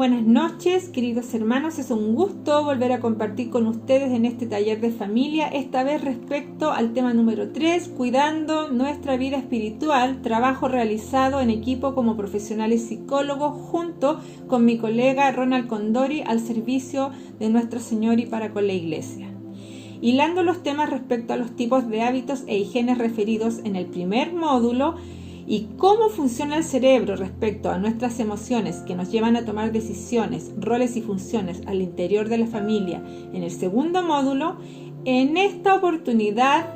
buenas noches, queridos hermanos. Es un gusto volver a compartir con ustedes en este taller de familia, esta vez respecto al tema número 3, cuidando nuestra vida espiritual, trabajo realizado en equipo como profesionales psicólogos junto con mi colega Ronald Condori al servicio de Nuestro Señor y para con la Iglesia. Hilando los temas respecto a los tipos de hábitos e higienes referidos en el primer módulo, y cómo funciona el cerebro respecto a nuestras emociones que nos llevan a tomar decisiones, roles y funciones al interior de la familia en el segundo módulo, en esta oportunidad,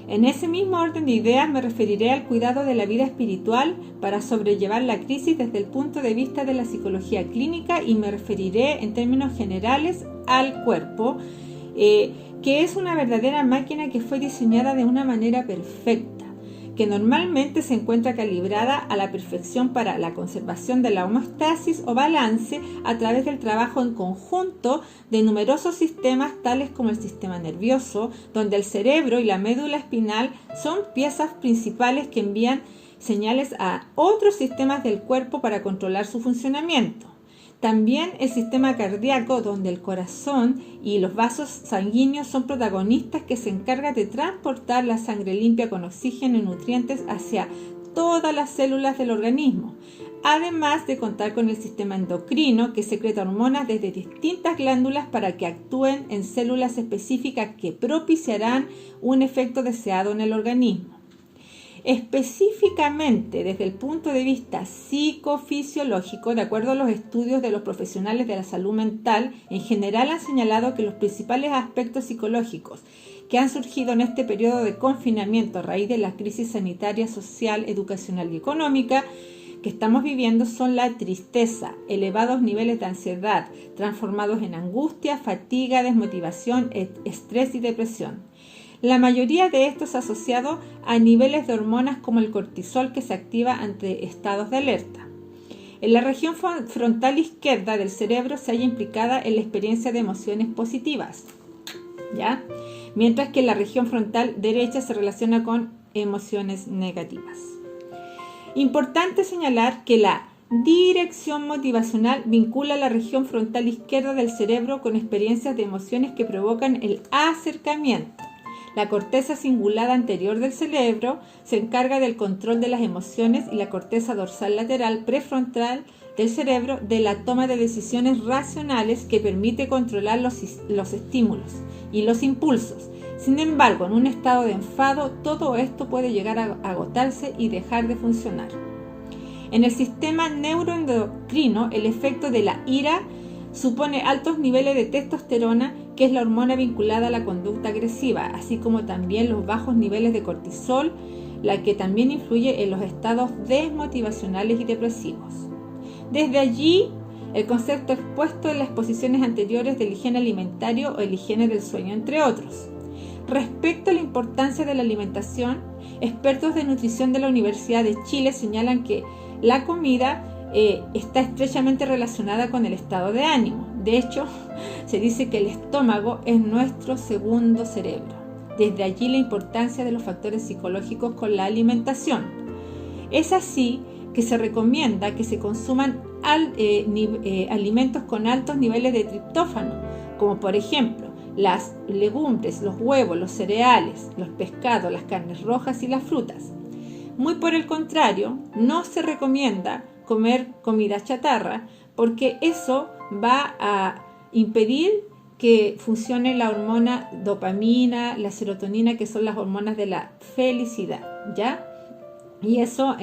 en ese mismo orden de ideas, me referiré al cuidado de la vida espiritual para sobrellevar la crisis desde el punto de vista de la psicología clínica, y me referiré en términos generales al cuerpo, que es una verdadera máquina que fue diseñada de una manera perfecta, que normalmente se encuentra calibrada a la perfección para la conservación de la homeostasis o balance a través del trabajo en conjunto de numerosos sistemas tales como el sistema nervioso, donde el cerebro y la médula espinal son piezas principales que envían señales a otros sistemas del cuerpo para controlar su funcionamiento. También el sistema cardíaco, donde el corazón y los vasos sanguíneos son protagonistas, que se encargan de transportar la sangre limpia con oxígeno y nutrientes hacia todas las células del organismo, además de contar con el sistema endocrino, que secreta hormonas desde distintas glándulas para que actúen en células específicas que propiciarán un efecto deseado en el organismo. Específicamente desde el punto de vista psicofisiológico, de acuerdo a los estudios de los profesionales de la salud mental, en general han señalado que los principales aspectos psicológicos que han surgido en este periodo de confinamiento a raíz de la crisis sanitaria, social, educacional y económica que estamos viviendo son la tristeza, elevados niveles de ansiedad, transformados en angustia, fatiga, desmotivación, estrés y depresión. La mayoría de estos asociados a niveles de hormonas como el cortisol, que se activa ante estados de alerta. En la región frontal izquierda del cerebro se halla implicada en la experiencia de emociones positivas, ¿ya? Mientras que la región frontal derecha se relaciona con emociones negativas. Importante señalar que la dirección motivacional vincula la región frontal izquierda del cerebro con experiencias de emociones que provocan el acercamiento. La corteza cingulada anterior del cerebro se encarga del control de las emociones y la corteza dorsal lateral prefrontal del cerebro de la toma de decisiones racionales, que permite controlar los estímulos y los impulsos. Sin embargo, en un estado de enfado, todo esto puede llegar a agotarse y dejar de funcionar. En el sistema neuroendocrino, el efecto de la ira supone altos niveles de testosterona, que es la hormona vinculada a la conducta agresiva, así como también los bajos niveles de cortisol, la que también influye en los estados desmotivacionales y depresivos. Desde allí, el concepto expuesto en las exposiciones anteriores del higiene alimentario o el higiene del sueño, entre otros. Respecto a la importancia de la alimentación, expertos de nutrición de la Universidad de Chile señalan que la comida está estrechamente relacionada con el estado de ánimo. De hecho, se dice que el estómago es nuestro segundo cerebro. Desde allí la importancia de los factores psicológicos con la alimentación. Es así que se recomienda que se consuman alimentos con altos niveles de triptófano, como por ejemplo las legumbres, los huevos, los cereales, los pescados, las carnes rojas y las frutas. Muy por el contrario, no se recomienda comer comida chatarra, porque eso va a impedir que funcione la hormona dopamina, la serotonina, que son las hormonas de la felicidad, ¿ya? Y eso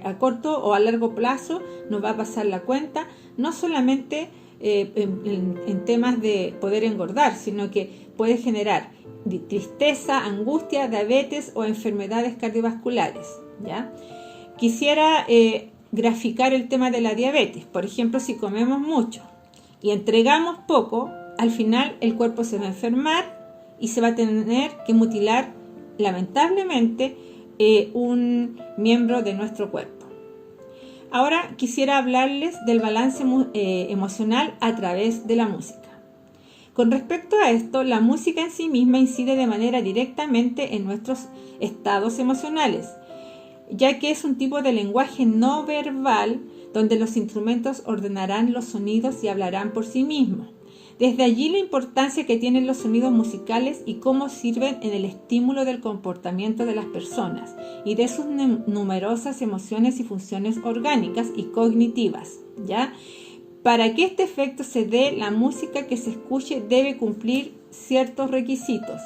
a corto o a largo plazo nos va a pasar la cuenta, no solamente en temas de poder engordar, sino que puede generar tristeza, angustia, diabetes o enfermedades cardiovasculares, ¿ya? Quisiera graficar el tema de la diabetes. Por ejemplo, si comemos mucho y entregamos poco, al final el cuerpo se va a enfermar y se va a tener que mutilar, lamentablemente, un miembro de nuestro cuerpo. Ahora quisiera hablarles del balance emocional a través de la música. Con respecto a esto, la música en sí misma incide de manera directamente en nuestros estados emocionales, ya que es un tipo de lenguaje no verbal donde los instrumentos ordenarán los sonidos y hablarán por sí mismos. Desde allí la importancia que tienen los sonidos musicales y cómo sirven en el estímulo del comportamiento de las personas y de sus numerosas emociones y funciones orgánicas y cognitivas, ¿ya? Para que este efecto se dé, la música que se escuche debe cumplir ciertos requisitos,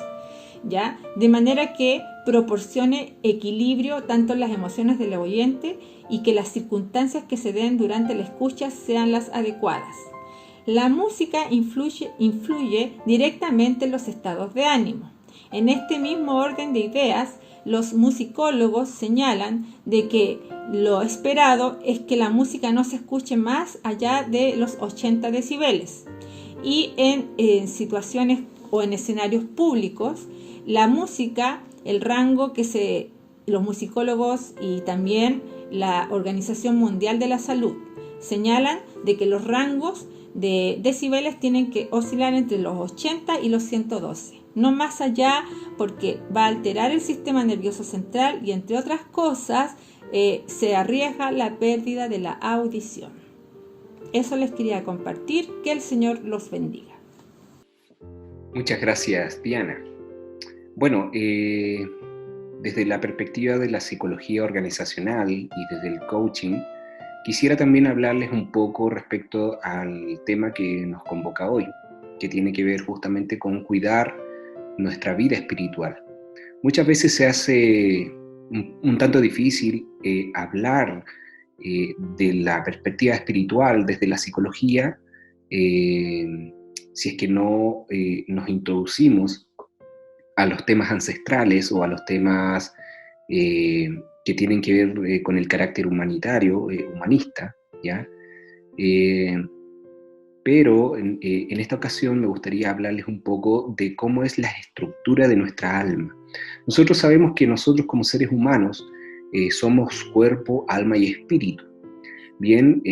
¿ya? De manera que proporcione equilibrio tanto en las emociones del oyente y que las circunstancias que se den durante la escucha sean las adecuadas. La música influye directamente en los estados de ánimo. En este mismo orden de ideas, los musicólogos señalan de que lo esperado es que la música no se escuche más allá de los 80 decibeles. Y en situaciones o en escenarios públicos, la música, el rango que los musicólogos y también la Organización Mundial de la Salud señalan de que los rangos de decibeles tienen que oscilar entre los 80 y los 112, no más allá, porque va a alterar el sistema nervioso central y entre otras cosas se arriesga la pérdida de la audición. Eso les quería compartir. Que el Señor los bendiga. Muchas gracias, Diana. Bueno, desde la perspectiva de la psicología organizacional y desde el coaching, quisiera también hablarles un poco respecto al tema que nos convoca hoy, que tiene que ver justamente con cuidar nuestra vida espiritual. Muchas veces se hace un tanto difícil hablar de la perspectiva espiritual desde la psicología, si es que no nos introducimos a los temas ancestrales o a los temas que tienen que ver con el carácter humanitario, humanista, ¿ya? Pero en esta ocasión me gustaría hablarles un poco de cómo es la estructura de nuestra alma. Nosotros sabemos que nosotros como seres humanos somos cuerpo, alma y espíritu. Bien,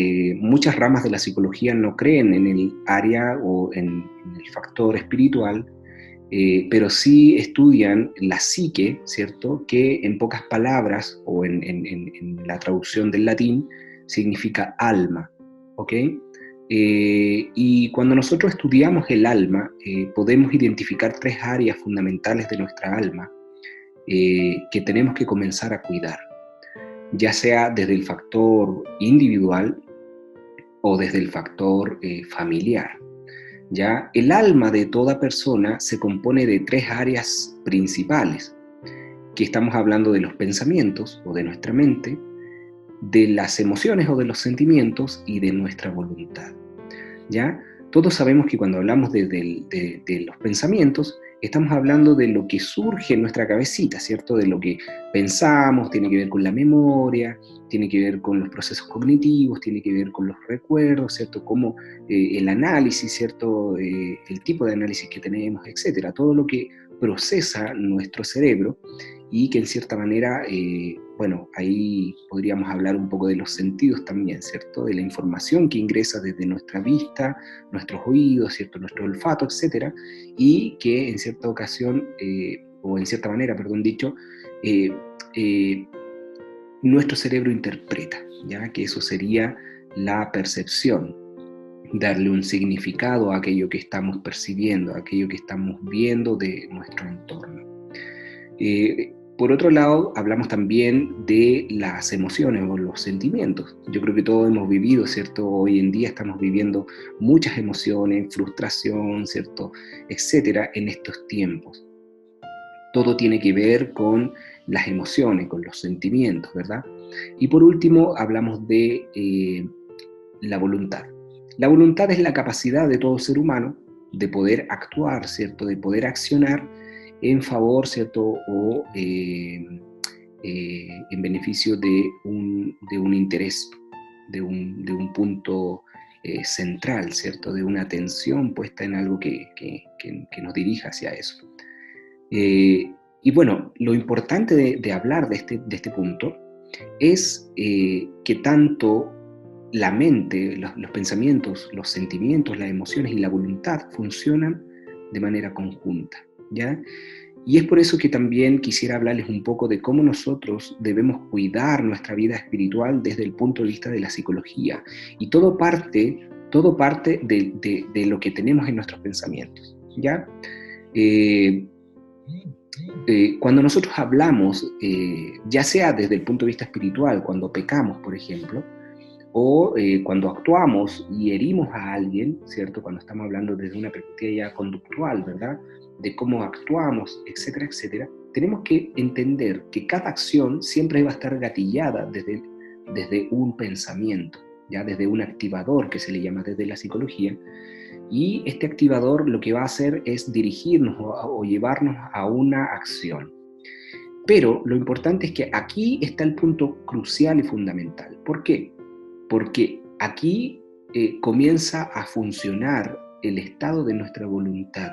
muchas ramas de la psicología no creen en el área o en el factor espiritual, pero sí estudian la psique, ¿cierto? Que en pocas palabras, o en la traducción del latín, significa alma, ¿ok? Y cuando nosotros estudiamos el alma, podemos identificar tres áreas fundamentales de nuestra alma que tenemos que comenzar a cuidar, ya sea desde el factor individual o desde el factor familiar. ¿Ya? El alma de toda persona se compone de tres áreas principales, que estamos hablando de los pensamientos o de nuestra mente, de las emociones o de los sentimientos y de nuestra voluntad. ¿Ya? Todos sabemos que cuando hablamos de los pensamientos, estamos hablando de lo que surge en nuestra cabecita, ¿cierto? De lo que pensamos, tiene que ver con la memoria, tiene que ver con los procesos cognitivos, tiene que ver con los recuerdos, ¿cierto? Como el análisis, ¿cierto? El tipo de análisis que tenemos, etcétera. Todo lo que procesa nuestro cerebro y que en cierta manera, bueno, ahí podríamos hablar un poco de los sentidos también, ¿cierto? De la información que ingresa desde nuestra vista, nuestros oídos, ¿cierto? Nuestro olfato, etcétera, y que en cierta ocasión, o en cierta manera, perdón dicho, nuestro cerebro interpreta, ¿ya? Que eso sería la percepción, darle un significado a aquello que estamos percibiendo, a aquello que estamos viendo de nuestro entorno. Por otro lado, hablamos también de las emociones o los sentimientos. Yo creo que todos hemos vivido, ¿cierto? Hoy en día estamos viviendo muchas emociones, frustración, ¿cierto? Etcétera, en estos tiempos. Todo tiene que ver con las emociones, con los sentimientos, ¿verdad? Y por último, hablamos de la voluntad. La voluntad es la capacidad de todo ser humano de poder actuar, ¿cierto? De poder accionar en favor, ¿cierto? O en beneficio de un interés, de un punto central, ¿cierto? De una atención puesta en algo que nos dirija hacia eso. Y bueno, lo importante de hablar de este punto es que tanto la mente, los pensamientos, los sentimientos, las emociones y la voluntad funcionan de manera conjunta, ¿ya? Y es por eso que también quisiera hablarles un poco de cómo nosotros debemos cuidar nuestra vida espiritual desde el punto de vista de la psicología. Y todo parte de lo que tenemos en nuestros pensamientos, ¿ya? Cuando nosotros hablamos, ya sea desde el punto de vista espiritual, cuando pecamos, por ejemplo, o cuando actuamos y herimos a alguien, ¿cierto? Cuando estamos hablando desde una perspectiva ya conductual, ¿verdad? De cómo actuamos, etcétera, etcétera, tenemos que entender que cada acción siempre va a estar gatillada desde un pensamiento, ya desde un activador que se le llama desde la psicología, y este activador lo que va a hacer es dirigirnos o llevarnos a una acción. Pero lo importante es que aquí está el punto crucial y fundamental. ¿Por qué? Porque aquí comienza a funcionar el estado de nuestra voluntad.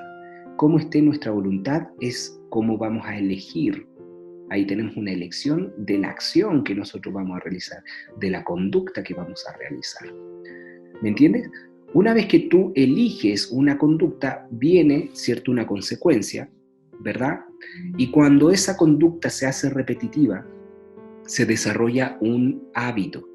Cómo esté nuestra voluntad es cómo vamos a elegir. Ahí tenemos una elección de la acción que nosotros vamos a realizar, de la conducta que vamos a realizar. ¿Me entiendes? Una vez que tú eliges una conducta, viene, ¿cierto?, una consecuencia, ¿verdad? Y cuando esa conducta se hace repetitiva, se desarrolla un hábito,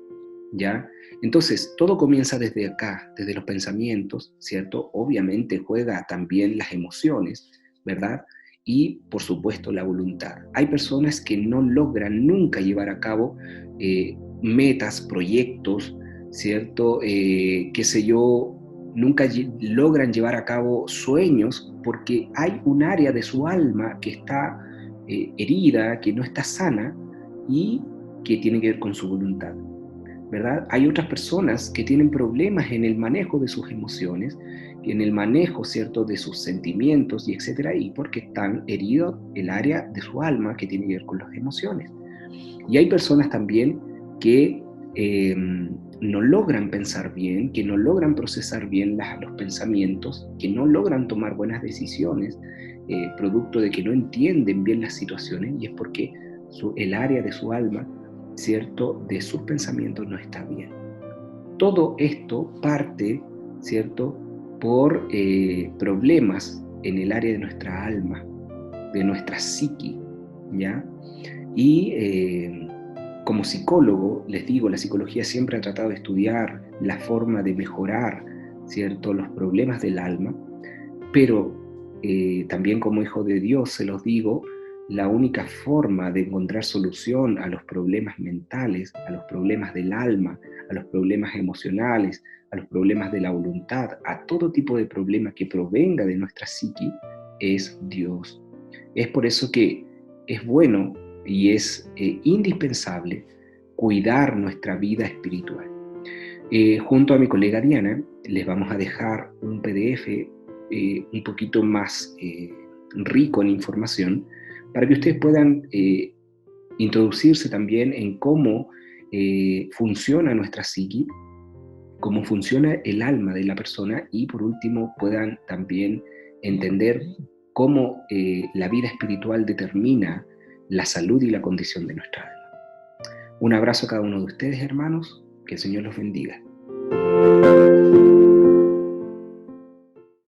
¿ya? Entonces, todo comienza desde acá, desde los pensamientos, ¿cierto? Obviamente juega también las emociones, ¿verdad? Y, por supuesto, la voluntad. Hay personas que no logran nunca llevar a cabo metas, proyectos, ¿cierto? Qué sé yo, nunca logran llevar a cabo sueños porque hay un área de su alma que está herida, que no está sana y que tiene que ver con su voluntad, ¿verdad? Hay otras personas que tienen problemas en el manejo de sus emociones, en el manejo, ¿cierto?, de sus sentimientos y etcétera, y porque están heridos el área de su alma que tiene que ver con las emociones. Y hay personas también que no logran pensar bien, que no logran procesar bien los pensamientos, que no logran tomar buenas decisiones, producto de que no entienden bien las situaciones, y es porque el área de su alma, ¿cierto?, de sus pensamientos no está bien. Todo esto parte, ¿cierto?, por problemas en el área de nuestra alma, de nuestra psiqui, ¿ya? Y como psicólogo, les digo, la psicología siempre ha tratado de estudiar la forma de mejorar, ¿cierto?, los problemas del alma, pero también como hijo de Dios se los digo, la única forma de encontrar solución a los problemas mentales, a los problemas del alma, a los problemas emocionales, a los problemas de la voluntad, a todo tipo de problema que provenga de nuestra psiqui, es Dios. Es por eso que es bueno y es indispensable cuidar nuestra vida espiritual. Junto a mi colega Diana, les vamos a dejar un PDF un poquito más rico en información para que ustedes puedan introducirse también en cómo funciona nuestra psiqui, cómo funciona el alma de la persona, y por último puedan también entender cómo la vida espiritual determina la salud y la condición de nuestra alma. Un abrazo a cada uno de ustedes, hermanos, que el Señor los bendiga.